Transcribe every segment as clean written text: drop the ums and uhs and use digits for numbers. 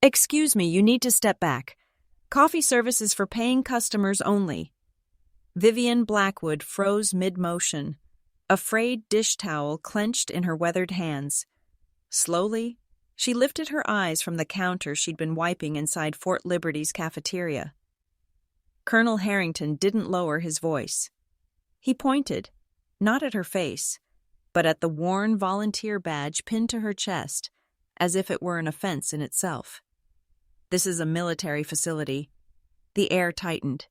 Excuse me, you need to step back. Coffee service is for paying customers only. Vivienne Blackwood froze mid-motion, a frayed dish towel clenched in her weathered hands. Slowly, she lifted her eyes from the counter she'd been wiping inside Fort Liberty's cafeteria. Colonel Harrington didn't lower his voice. He pointed, not at her face, but at the worn volunteer badge pinned to her chest, as if it were an offense in itself. This is a military facility. The air tightened.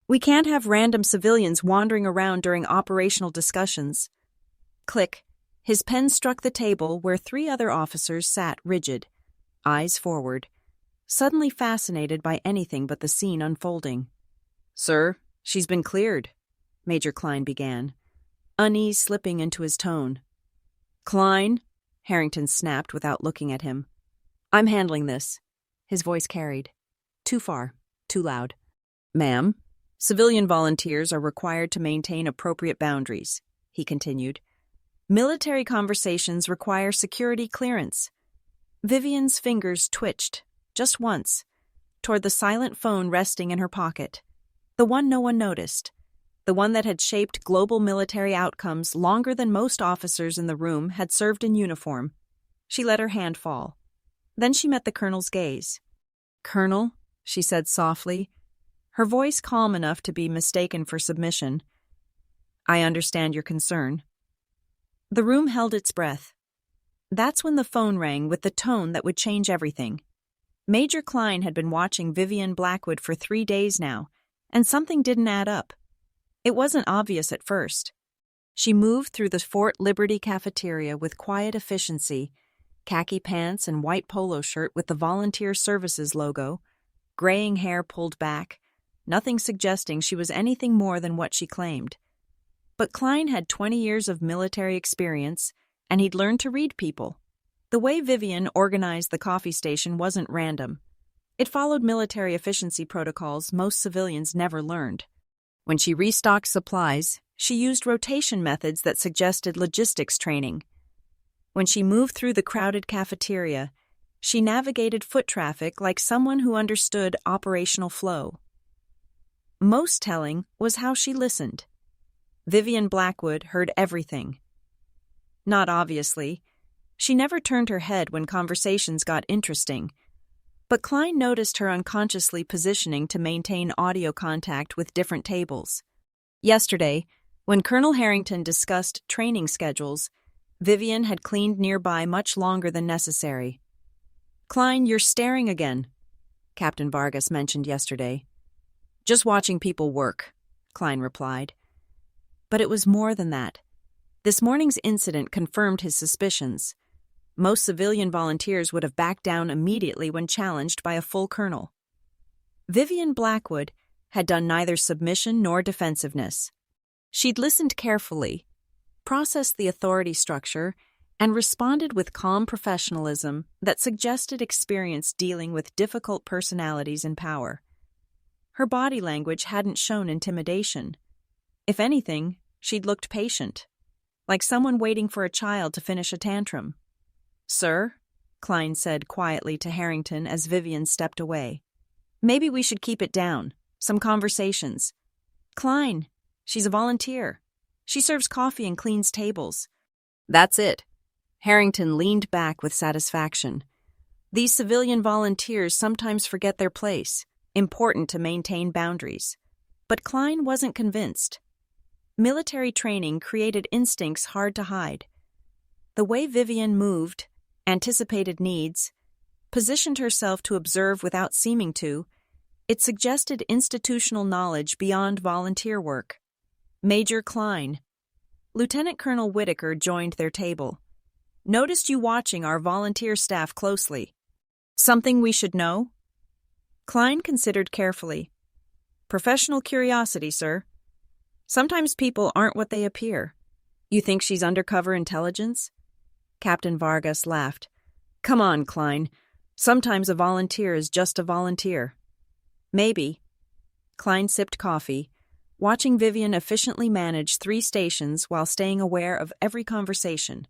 We can't have random civilians wandering around during operational discussions. Click. His pen struck the table where 3 other officers sat rigid, eyes forward, suddenly fascinated by anything but the scene unfolding. Sir, she's been cleared, Major Klein began, unease slipping into his tone. Klein, Harrington snapped without looking at him. I'm handling this. His voice carried. Too far, too loud. Ma'am, civilian volunteers are required to maintain appropriate boundaries, he continued. Military conversations require security clearance. Vivienne's fingers twitched, just once, toward the silent phone resting in her pocket. The one no one noticed. The one that had shaped global military outcomes longer than most officers in the room had served in uniform. She let her hand fall. Then she met the colonel's gaze. Colonel, she said softly, her voice calm enough to be mistaken for submission. I understand your concern. The room held its breath. That's when the phone rang with the tone that would change everything. Major Klein had been watching Vivienne Blackwood for 3 days now, and something didn't add up. It wasn't obvious at first. She moved through the Fort Liberty cafeteria with quiet efficiency, khaki pants and white polo shirt with the Volunteer Services logo, graying hair pulled back, nothing suggesting she was anything more than what she claimed. But Klein had 20 years of military experience, and he'd learned to read people. The way Vivienne organized the coffee station wasn't random. It followed military efficiency protocols most civilians never learned. When she restocked supplies, she used rotation methods that suggested logistics training. When she moved through the crowded cafeteria, she navigated foot traffic like someone who understood operational flow. Most telling was how she listened. Vivienne Blackwood heard everything. Not obviously. She never turned her head when conversations got interesting. But Klein noticed her unconsciously positioning to maintain audio contact with different tables. Yesterday, when Colonel Harrington discussed training schedules, Vivienne had cleaned nearby much longer than necessary. Klein, you're staring again, Captain Vargas mentioned yesterday. Just watching people work, Klein replied. But it was more than that. This morning's incident confirmed his suspicions. Most civilian volunteers would have backed down immediately when challenged by a full colonel. Vivienne Blackwood had done neither submission nor defensiveness. She'd listened carefully, processed the authority structure, and responded with calm professionalism that suggested experience dealing with difficult personalities in power. Her body language hadn't shown intimidation. If anything, she'd looked patient, like someone waiting for a child to finish a tantrum. Sir, Klein said quietly to Harrington as Vivienne stepped away. Maybe we should keep it down. Some conversations. Klein, she's a volunteer. She serves coffee and cleans tables. That's it. Harrington leaned back with satisfaction. These civilian volunteers sometimes forget their place, important to maintain boundaries. But Klein wasn't convinced. Military training created instincts hard to hide. The way Vivienne moved, anticipated needs, positioned herself to observe without seeming to, it suggested institutional knowledge beyond volunteer work. Major Klein. Lieutenant Colonel Whitaker joined their table. Noticed you watching our volunteer staff closely. Something we should know? Klein considered carefully. Professional curiosity, sir. Sometimes people aren't what they appear. You think she's undercover intelligence? Captain Vargas laughed. Come on, Klein. Sometimes a volunteer is just a volunteer. Maybe. Klein sipped coffee, watching Vivienne efficiently manage 3 stations while staying aware of every conversation.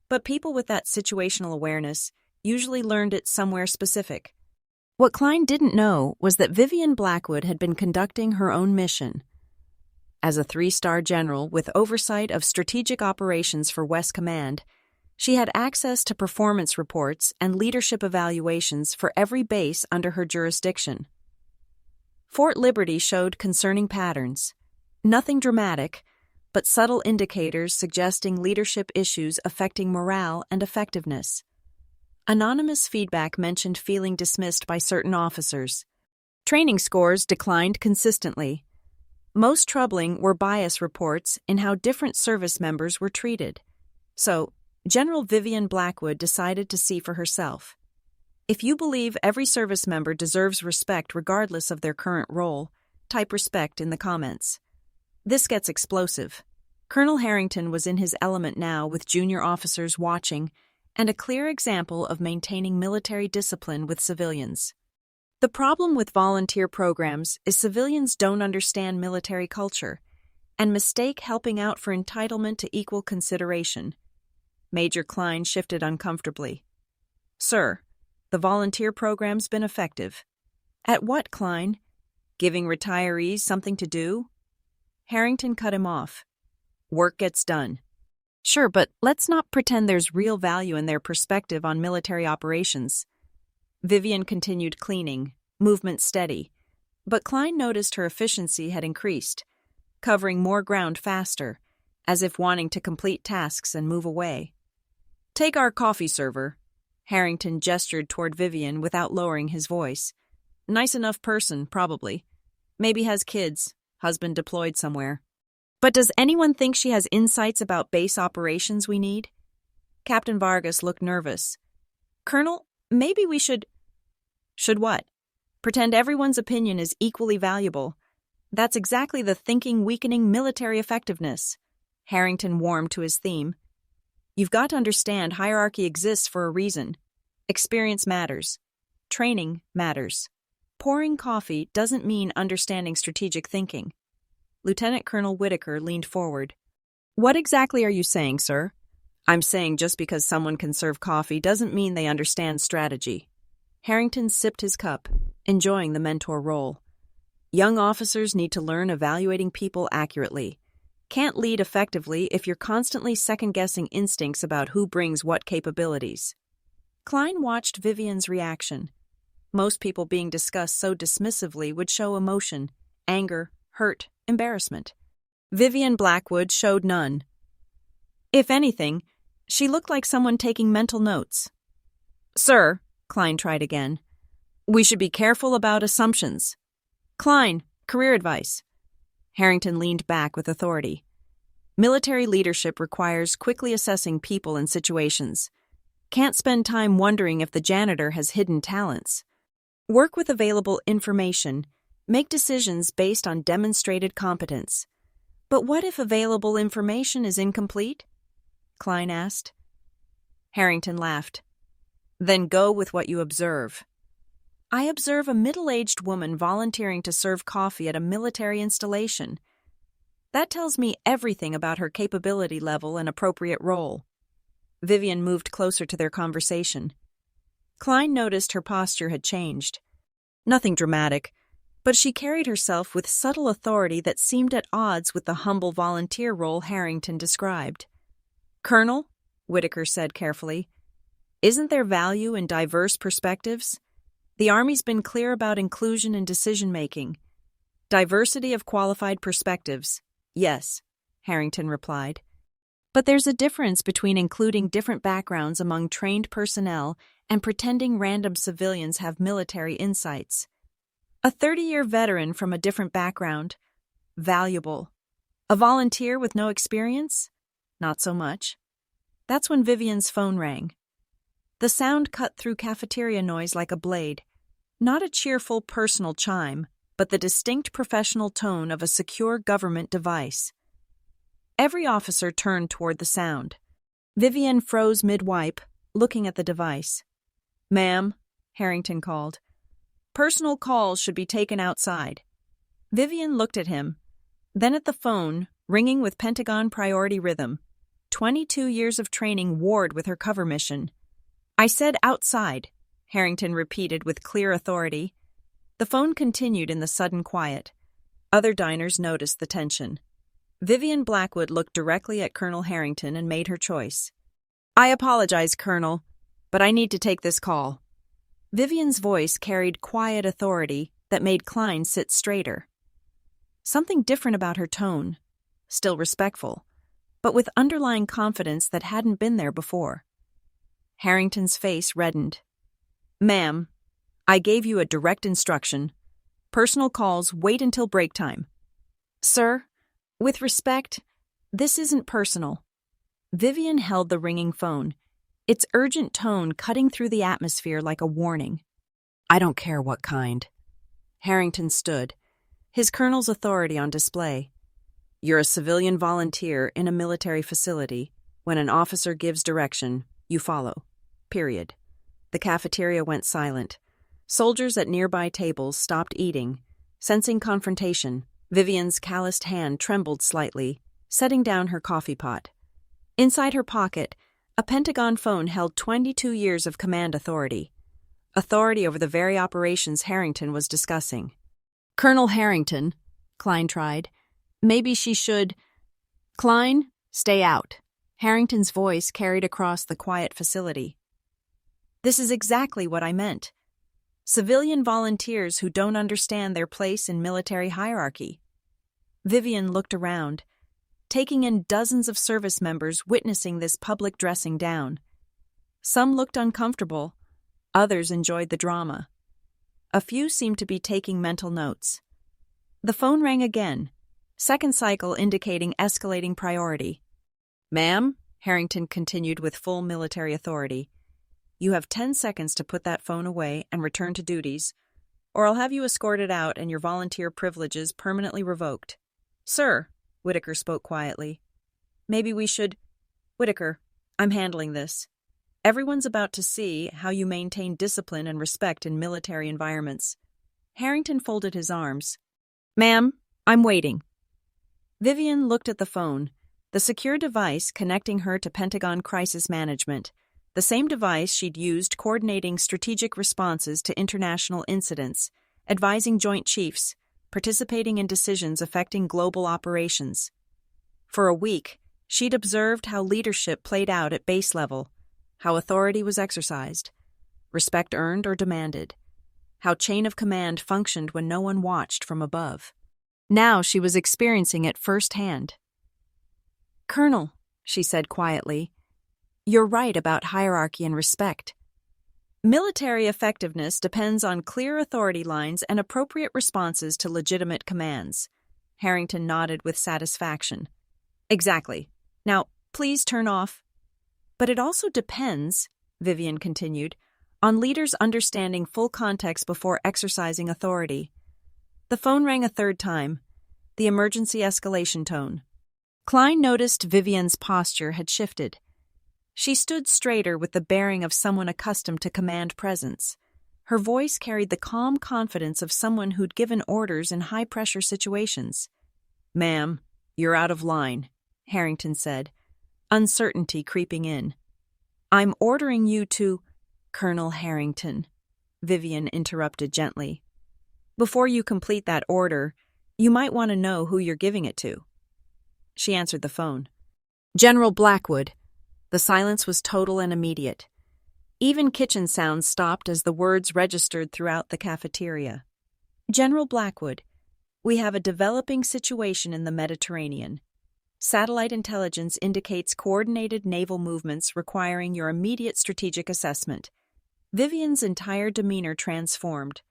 But people with that situational awareness usually learned it somewhere specific. What Klein didn't know was that Vivienne Blackwood had been conducting her own mission. As a 3-star general with oversight of strategic operations for West Command, she had access to performance reports and leadership evaluations for every base under her jurisdiction. Fort Liberty showed concerning patterns. Nothing dramatic, but subtle indicators suggesting leadership issues affecting morale and effectiveness. Anonymous feedback mentioned feeling dismissed by certain officers. Training scores declined consistently. Most troubling were bias reports in how different service members were treated. So, General Vivienne Blackwood decided to see for herself. If you believe every service member deserves respect regardless of their current role, type respect in the comments. This gets explosive. Colonel Harrington was in his element now with junior officers watching, and a clear example of maintaining military discipline with civilians. The problem with volunteer programs is civilians don't understand military culture and mistake helping out for entitlement to equal consideration. Major Klein shifted uncomfortably. Sir, the volunteer program's been effective. At what, Klein? Giving retirees something to do? Harrington cut him off. Work gets done. Sure, but let's not pretend there's real value in their perspective on military operations. Vivienne continued cleaning, movement steady, but Klein noticed her efficiency had increased, covering more ground faster, as if wanting to complete tasks and move away. Take our coffee server. Harrington gestured toward Vivienne without lowering his voice. Nice enough person, probably. Maybe has kids, husband deployed somewhere. But does anyone think she has insights about base operations we need? Captain Vargas looked nervous. Colonel, maybe we should... Should what? Pretend everyone's opinion is equally valuable. That's exactly the thinking weakening military effectiveness. Harrington warmed to his theme. You've got to understand hierarchy exists for a reason. Experience matters. Training matters. Pouring coffee doesn't mean understanding strategic thinking. Lieutenant Colonel Whitaker leaned forward. What exactly are you saying, sir? I'm saying just because someone can serve coffee doesn't mean they understand strategy. Harrington sipped his cup, enjoying the mentor role. Young officers need to learn evaluating people accurately. Can't lead effectively if you're constantly second-guessing instincts about who brings what capabilities. Klein watched Vivienne's reaction. Most people being discussed so dismissively would show emotion, anger, hurt, embarrassment. Vivienne Blackwood showed none. If anything, she looked like someone taking mental notes. Sir, Klein tried again, we should be careful about assumptions. Klein, career advice. Harrington leaned back with authority. Military leadership requires quickly assessing people and situations. Can't spend time wondering if the janitor has hidden talents. Work with available information. Make decisions based on demonstrated competence. But what if available information is incomplete? Klein asked. Harrington laughed. Then go with what you observe. I observe a middle-aged woman volunteering to serve coffee at a military installation. That tells me everything about her capability level and appropriate role. Vivienne moved closer to their conversation. Klein noticed her posture had changed. Nothing dramatic, but she carried herself with subtle authority that seemed at odds with the humble volunteer role Harrington described. Colonel, Whitaker said carefully, isn't there value in diverse perspectives? The Army's been clear about inclusion in decision-making. Diversity of qualified perspectives, yes, Harrington replied. But there's a difference between including different backgrounds among trained personnel and pretending random civilians have military insights. A 30-year veteran from a different background, valuable. A volunteer with no experience, not so much. That's when Vivienne's phone rang. The sound cut through cafeteria noise like a blade, not a cheerful personal chime, but the distinct professional tone of a secure government device. Every officer turned toward the sound. Vivienne froze mid-wipe, looking at the device. Ma'am, Harrington called. Personal calls should be taken outside. Vivienne looked at him, then at the phone, ringing with Pentagon priority rhythm. 22 years of training warred with her cover mission. I said outside, Harrington repeated with clear authority. The phone continued in the sudden quiet. Other diners noticed the tension. Vivienne Blackwood looked directly at Colonel Harrington and made her choice. I apologize, Colonel, but I need to take this call. Vivienne's voice carried quiet authority that made Klein sit straighter. Something different about her tone, still respectful, but with underlying confidence that hadn't been there before. Harrington's face reddened. Ma'am, I gave you a direct instruction. Personal calls wait until break time. Sir, with respect, this isn't personal. Vivienne held the ringing phone, its urgent tone cutting through the atmosphere like a warning. I don't care what kind. Harrington stood, his colonel's authority on display. You're a civilian volunteer in a military facility. When an officer gives direction, you follow. Period. The cafeteria went silent. Soldiers at nearby tables stopped eating. Sensing confrontation, Vivienne's calloused hand trembled slightly, setting down her coffee pot. Inside her pocket, a Pentagon phone held 22 years of command authority. Authority over the very operations Harrington was discussing. Colonel Harrington, Klein tried. Maybe she should... Klein, stay out. Harrington's voice carried across the quiet facility. This is exactly what I meant. Civilian volunteers who don't understand their place in military hierarchy. Vivienne looked around, taking in dozens of service members witnessing this public dressing down. Some looked uncomfortable, others enjoyed the drama. A few seemed to be taking mental notes. The phone rang again, second cycle indicating escalating priority. Ma'am, Harrington continued with full military authority, you have 10 seconds to put that phone away and return to duties, or I'll have you escorted out and your volunteer privileges permanently revoked. Sir, Whitaker spoke quietly. Maybe we should... Whitaker, I'm handling this. Everyone's about to see how you maintain discipline and respect in military environments. Harrington folded his arms. Ma'am, I'm waiting. Vivienne looked at the phone, the secure device connecting her to Pentagon Crisis Management, the same device she'd used coordinating strategic responses to international incidents, advising Joint Chiefs, participating in decisions affecting global operations. For a week, she'd observed how leadership played out at base level, how authority was exercised, respect earned or demanded, how chain of command functioned when no one watched from above. Now she was experiencing it firsthand. Colonel, she said quietly, you're right about hierarchy and respect. Military effectiveness depends on clear authority lines and appropriate responses to legitimate commands. Harrington nodded with satisfaction. Exactly. Now, please turn off. But it also depends, Vivienne continued, on leaders understanding full context before exercising authority. The phone rang a third time, the emergency escalation tone. Klein noticed Vivienne's posture had shifted. She stood straighter with the bearing of someone accustomed to command presence. Her voice carried the calm confidence of someone who'd given orders in high-pressure situations. Ma'am, you're out of line, Harrington said, uncertainty creeping in. I'm ordering you to... Colonel Harrington, Vivienne interrupted gently. Before you complete that order, you might want to know who you're giving it to. She answered the phone. General Blackwood. The silence was total and immediate. Even kitchen sounds stopped as the words registered throughout the cafeteria. General Blackwood, we have a developing situation in the Mediterranean. Satellite intelligence indicates coordinated naval movements requiring your immediate strategic assessment. Vivienne's entire demeanor transformed.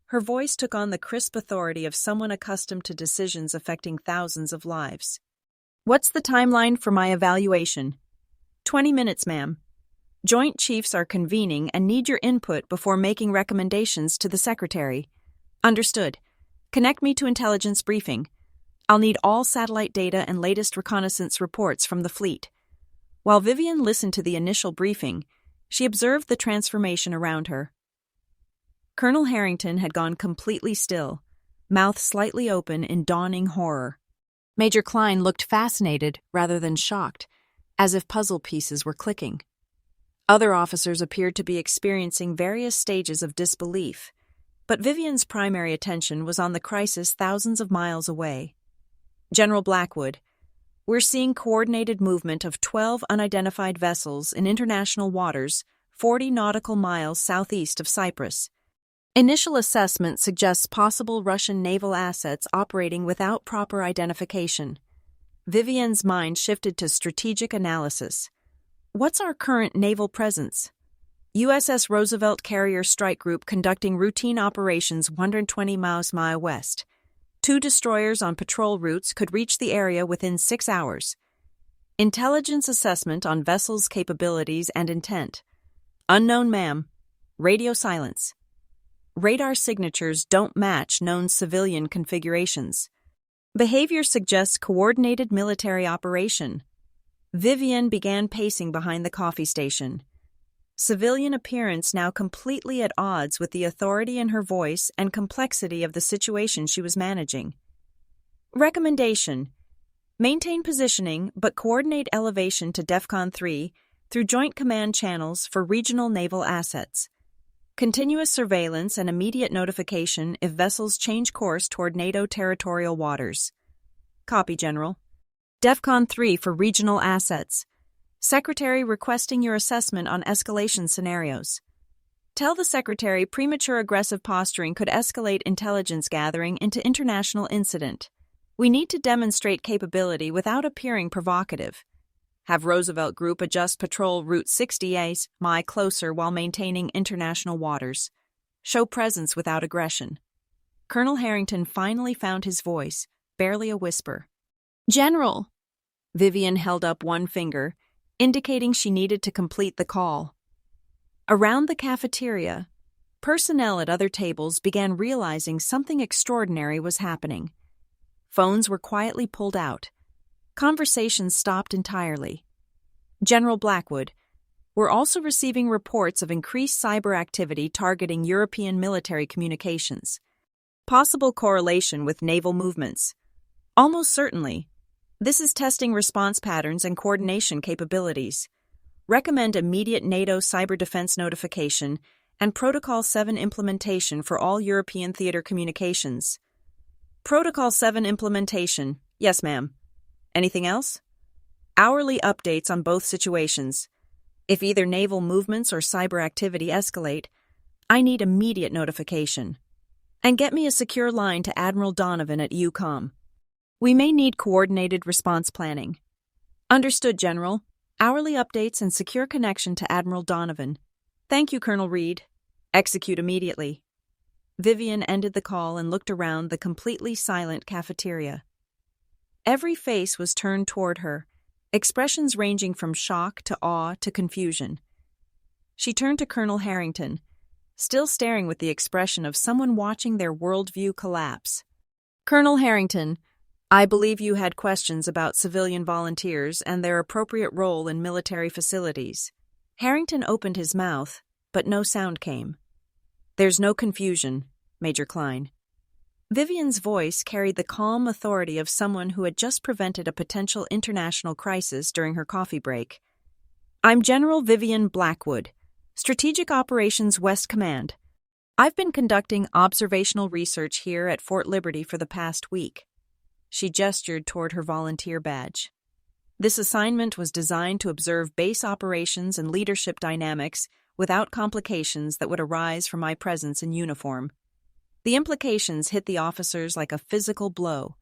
Her voice took on the crisp authority of someone accustomed to decisions affecting thousands of lives. What's the timeline for my evaluation? 20 minutes, ma'am. Joint Chiefs are convening and need your input before making recommendations to the Secretary. Understood. Connect me to intelligence briefing. I'll need all satellite data and latest reconnaissance reports from the fleet. While Vivienne listened to the initial briefing, she observed the transformation around her. Colonel Harrington had gone completely still, mouth slightly open in dawning horror. Major Klein looked fascinated rather than shocked, as if puzzle pieces were clicking. Other officers appeared to be experiencing various stages of disbelief, but Vivienne's primary attention was on the crisis thousands of miles away. General Blackwood, we're seeing coordinated movement of 12 unidentified vessels in international waters 40 nautical miles southeast of Cyprus. Initial assessment suggests possible Russian naval assets operating without proper identification. Vivienne's mind shifted to strategic analysis. What's our current naval presence? USS Roosevelt Carrier Strike Group conducting routine operations 120 miles west. 2 destroyers on patrol routes could reach the area within 6 hours. Intelligence assessment on vessel's capabilities and intent. Unknown, ma'am. Radio silence. Radar signatures don't match known civilian configurations. Behavior suggests coordinated military operation. Vivienne began pacing behind the coffee station. Civilian appearance now completely at odds with the authority in her voice and complexity of the situation she was managing. Recommendation: maintain positioning but coordinate elevation to DEFCON 3 through joint command channels for regional naval assets. Continuous surveillance and immediate notification if vessels change course toward NATO territorial waters. Copy, General. DEFCON 3 for regional assets. Secretary requesting your assessment on escalation scenarios. Tell the Secretary premature aggressive posturing could escalate intelligence gathering into international incident. We need to demonstrate capability without appearing provocative. Have Roosevelt Group adjust patrol route 60 mi closer while maintaining international waters. Show presence without aggression. Colonel Harrington finally found his voice, barely a whisper. General! Vivienne held up one finger, indicating she needed to complete the call. Around the cafeteria, personnel at other tables began realizing something extraordinary was happening. Phones were quietly pulled out. Conversations stopped entirely. General Blackwood, we're also receiving reports of increased cyber activity targeting European military communications. Possible correlation with naval movements. Almost certainly. This is testing response patterns and coordination capabilities. Recommend immediate NATO cyber defense notification and Protocol 7 implementation for all European theater communications. Protocol 7 implementation. Yes, ma'am. Anything else? Hourly updates on both situations. If either naval movements or cyber activity escalate, I need immediate notification. And get me a secure line to Admiral Donovan at EUCOM. We may need coordinated response planning. Understood, General. Hourly updates and secure connection to Admiral Donovan. Thank you, Colonel Reed. Execute immediately. Vivienne ended the call and looked around the completely silent cafeteria. Every face was turned toward her, expressions ranging from shock to awe to confusion. She turned to Colonel Harrington, still staring with the expression of someone watching their worldview collapse. Colonel Harrington, I believe you had questions about civilian volunteers and their appropriate role in military facilities. Harrington opened his mouth, but no sound came. There's no confusion, Major Klein. Vivienne's voice carried the calm authority of someone who had just prevented a potential international crisis during her coffee break. I'm General Vivienne Blackwood, Strategic Operations West Command. I've been conducting observational research here at Fort Liberty for the past week. She gestured toward her volunteer badge. This assignment was designed to observe base operations and leadership dynamics without complications that would arise from my presence in uniform. The implications hit the officers like a physical blow.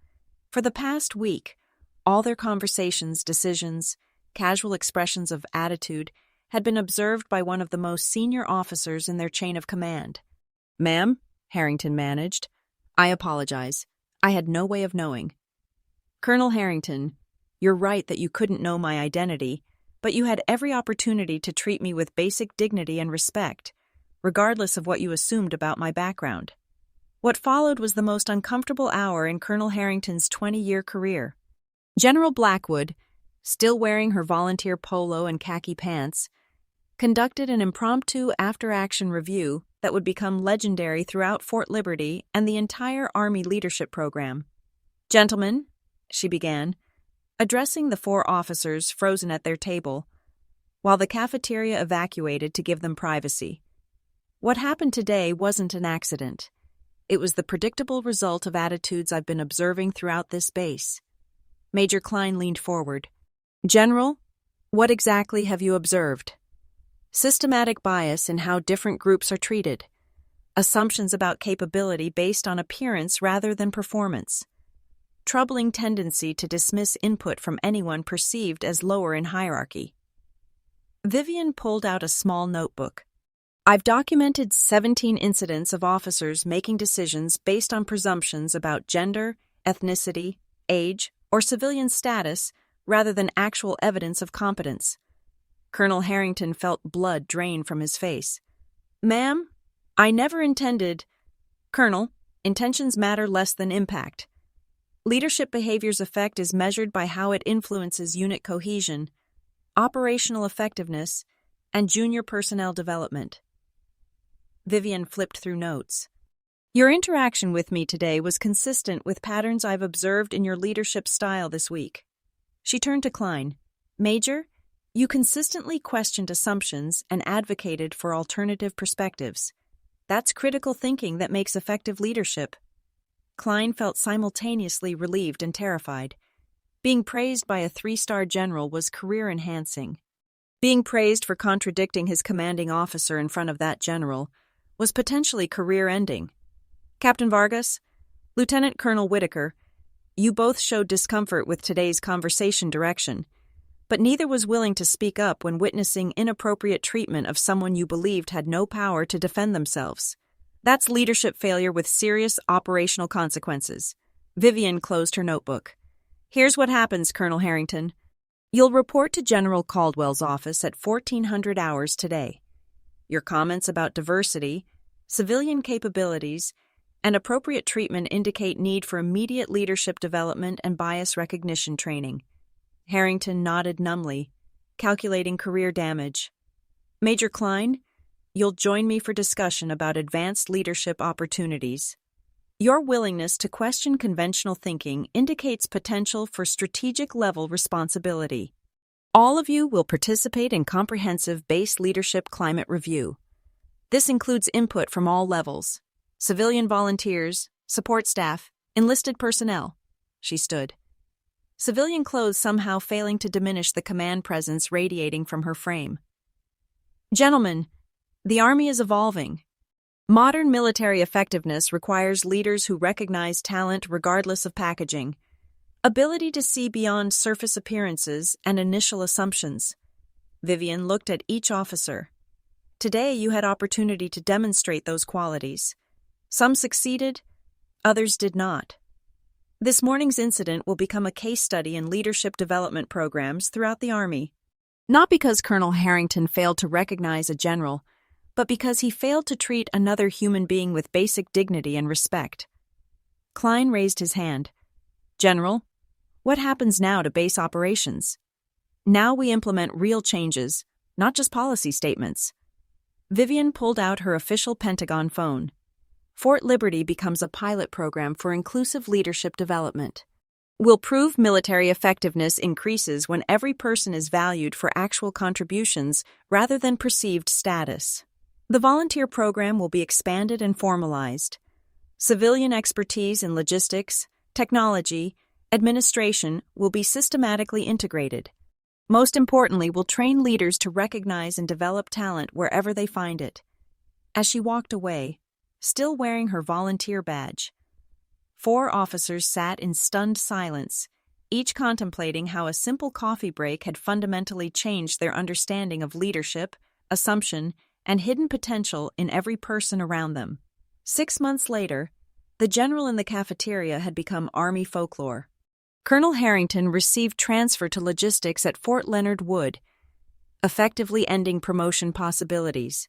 For the past week, all their conversations, decisions, casual expressions of attitude had been observed by one of the most senior officers in their chain of command. Ma'am, Harrington managed. I apologize. I had no way of knowing. Colonel Harrington, you're right that you couldn't know my identity, but you had every opportunity to treat me with basic dignity and respect, regardless of what you assumed about my background. What followed was the most uncomfortable hour in Colonel Harrington's 20-year career. General Blackwood, still wearing her volunteer polo and khaki pants, conducted an impromptu after-action review that would become legendary throughout Fort Liberty and the entire Army leadership program. Gentlemen, she began, addressing the 4 officers frozen at their table, while the cafeteria evacuated to give them privacy. What happened today wasn't an accident. It was the predictable result of attitudes I've been observing throughout this base. Major Klein leaned forward. General, what exactly have you observed? Systematic bias in how different groups are treated. Assumptions about capability based on appearance rather than performance. Troubling tendency to dismiss input from anyone perceived as lower in hierarchy. Vivienne pulled out a small notebook. I've documented 17 incidents of officers making decisions based on presumptions about gender, ethnicity, age, or civilian status rather than actual evidence of competence. Colonel Harrington felt blood drain from his face. Ma'am, I never intended— Colonel, intentions matter less than impact. Leadership behavior's effect is measured by how it influences unit cohesion, operational effectiveness, and junior personnel development. Vivienne flipped through notes. Your interaction with me today was consistent with patterns I've observed in your leadership style this week. She turned to Klein. Major, you consistently questioned assumptions and advocated for alternative perspectives. That's critical thinking that makes effective leadership. Klein felt simultaneously relieved and terrified. Being praised by a 3-star general was career-enhancing. Being praised for contradicting his commanding officer in front of that general was potentially career-ending. Captain Vargas, Lieutenant Colonel Whitaker, you both showed discomfort with today's conversation direction, but neither was willing to speak up when witnessing inappropriate treatment of someone you believed had no power to defend themselves. That's leadership failure with serious operational consequences. Vivienne closed her notebook. Here's what happens, Colonel Harrington. You'll report to General Caldwell's office at 1400 hours today. Your comments about diversity, civilian capabilities, and appropriate treatment indicate need for immediate leadership development and bias recognition training. Harrington nodded numbly, calculating career damage. Major Klein, you'll join me for discussion about advanced leadership opportunities. Your willingness to question conventional thinking indicates potential for strategic-level responsibility. All of you will participate in comprehensive base leadership climate review. This includes input from all levels: civilian volunteers, support staff, enlisted personnel. She stood. Civilian clothes somehow failing to diminish the command presence radiating from her frame. Gentlemen, the Army is evolving. Modern military effectiveness requires leaders who recognize talent regardless of packaging, ability to see beyond surface appearances and initial assumptions. Vivienne looked at each officer. Today you had opportunity to demonstrate those qualities. Some succeeded, others did not. This morning's incident will become a case study in leadership development programs throughout the Army. Not because Colonel Harrington failed to recognize a general, but because he failed to treat another human being with basic dignity and respect. Klein raised his hand. General, what happens now to base operations? Now we implement real changes, not just policy statements. Vivienne pulled out her official Pentagon phone. Fort Liberty becomes a pilot program for inclusive leadership development. We'll prove military effectiveness increases when every person is valued for actual contributions rather than perceived status. The volunteer program will be expanded and formalized. Civilian expertise in logistics, technology, administration will be systematically integrated. Most importantly, we'll train leaders to recognize and develop talent wherever they find it. As she walked away, still wearing her volunteer badge, 4 officers sat in stunned silence, each contemplating how a simple coffee break had fundamentally changed their understanding of leadership, assumption, and hidden potential in every person around them. 6 months later, the general in the cafeteria had become Army folklore. Colonel Harrington received transfer to logistics at Fort Leonard Wood, effectively ending promotion possibilities.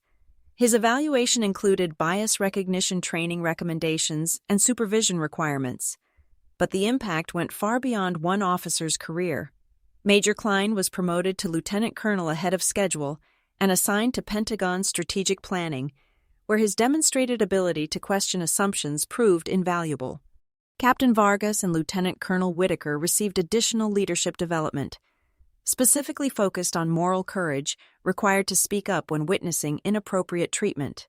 His evaluation included bias recognition training recommendations and supervision requirements, but the impact went far beyond one officer's career. Major Klein was promoted to lieutenant colonel ahead of schedule and assigned to Pentagon strategic planning, where his demonstrated ability to question assumptions proved invaluable. Captain Vargas and Lieutenant Colonel Whitaker received additional leadership development. specifically focused on moral courage required to speak up when witnessing inappropriate treatment.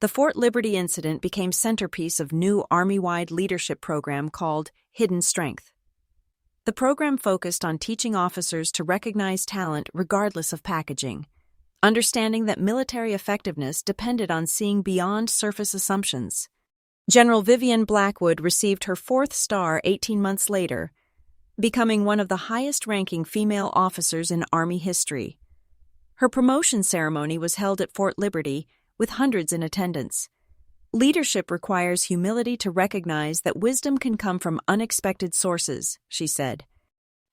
The Fort Liberty incident became centerpiece of new Army-wide leadership program called Hidden Strength. The program focused on teaching officers to recognize talent regardless of packaging, understanding that military effectiveness depended on seeing beyond surface assumptions. General Vivienne Blackwood received her 4th star 18 months later, becoming one of the highest-ranking female officers in Army history. Her promotion ceremony was held at Fort Liberty, with hundreds in attendance. Leadership requires humility to recognize that wisdom can come from unexpected sources, she said.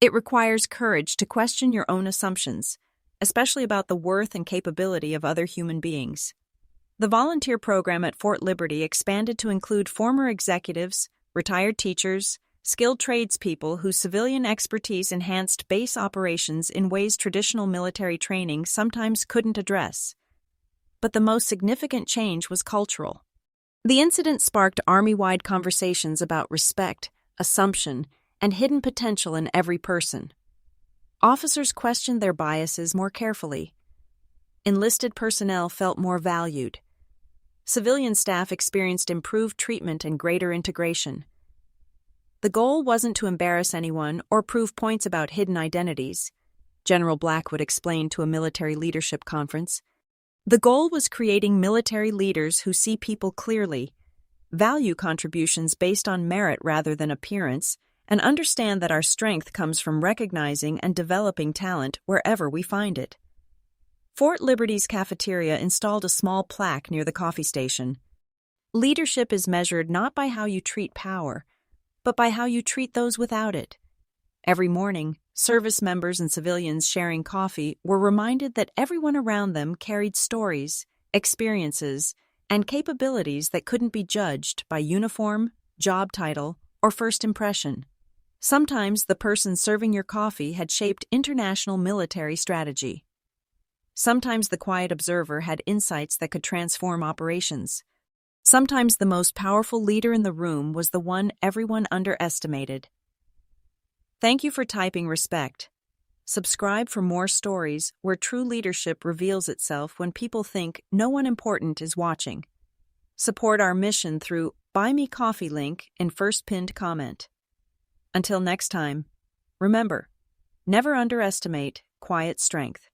It requires courage to question your own assumptions, especially about the worth and capability of other human beings. The volunteer program at Fort Liberty expanded to include former executives, retired teachers, skilled tradespeople whose civilian expertise enhanced base operations in ways traditional military training sometimes couldn't address. But the most significant change was cultural. The incident sparked Army-wide conversations about respect, assumption, and hidden potential in every person. Officers questioned their biases more carefully. Enlisted personnel felt more valued. Civilian staff experienced improved treatment and greater integration. The goal wasn't to embarrass anyone or prove points about hidden identities, General Blackwood explained to a military leadership conference. The goal was creating military leaders who see people clearly, value contributions based on merit rather than appearance, and understand that our strength comes from recognizing and developing talent wherever we find it. Fort Liberty's cafeteria installed a small plaque near the coffee station. Leadership is measured not by how you treat power, but by how you treat those without it. Every morning, service members and civilians sharing coffee were reminded that everyone around them carried stories, experiences, and capabilities that couldn't be judged by uniform, job title, or first impression. Sometimes the person serving your coffee had shaped international military strategy. Sometimes the quiet observer had insights that could transform operations. Sometimes the most powerful leader in the room was the one everyone underestimated. Thank you for typing respect. Subscribe for more stories where true leadership reveals itself when people think no one important is watching. Support our mission through Buy Me Coffee link in first pinned comment. Until next time, remember, never underestimate quiet strength.